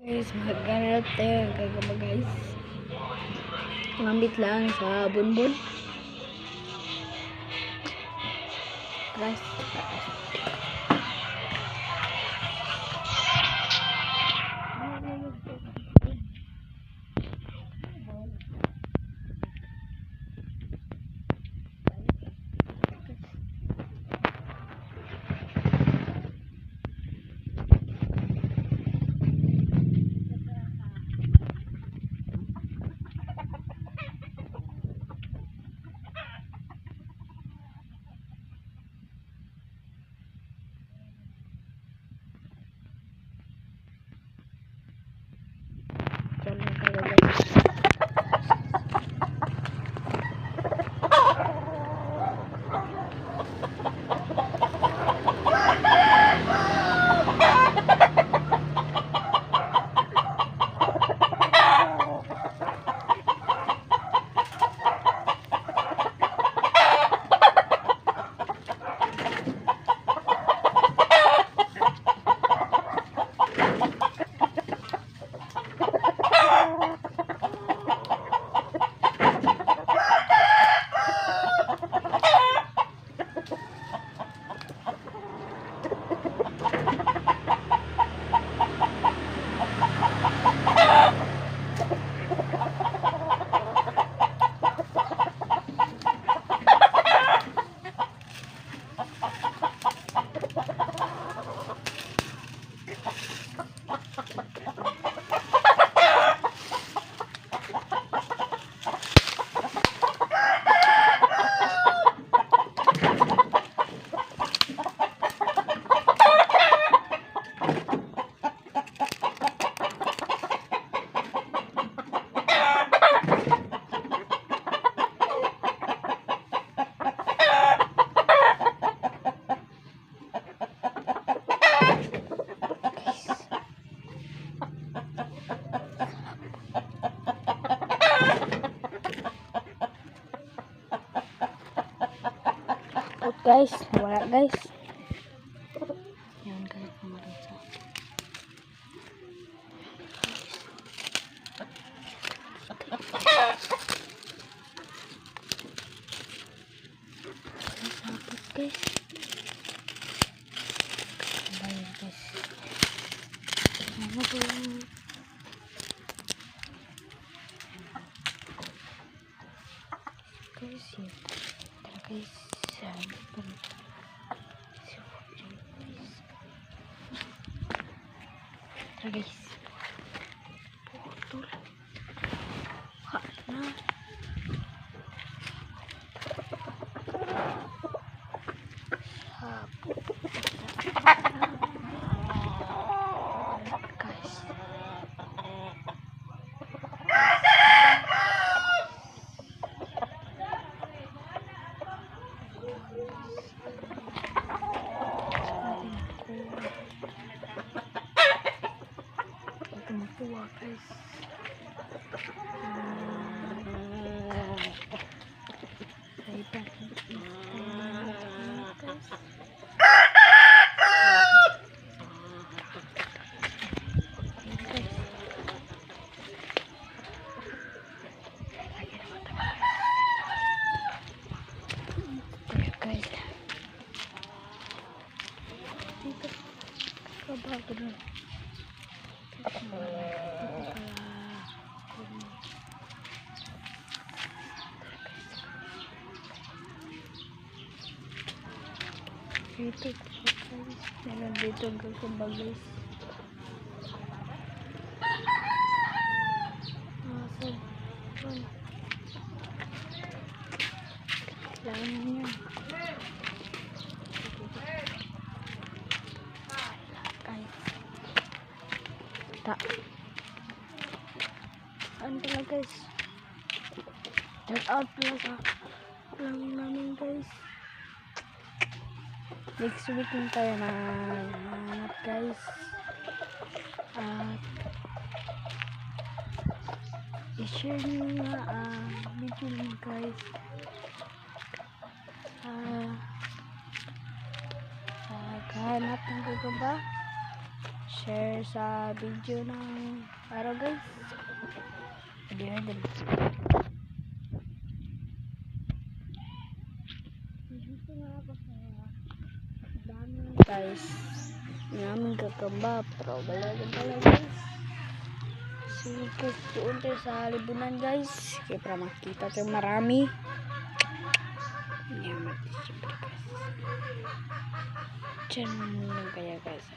Guys, maghanap tayo ng gagamba guys. Ngambit lang sa bunbun. Guys, jalan kayo guys. Guys, wala guys. Yan guys, kemarin sa. Guys. Baik guys. Mana tuh? Guys ya. Guys. Guys, betul. Hakna. Guys. Tua guys. Itu guys, meron dito ang gagamba guys. Kailangan niya. Guys. Tak. Ano pala guys? Check out pala sa lang namin guys. Next week din tayo na hanap guys. At i-share nyo nga video nyo guys. Hanap ng gagamba. share sa video ng araw guys. Adiyan din. Guys, namin kakamba pero wala din pala guys. Sige, doon tayo sa libunan guys. Kaya para makita tayo marami. Yaman siyempre guys. Diyan lang kaya guys.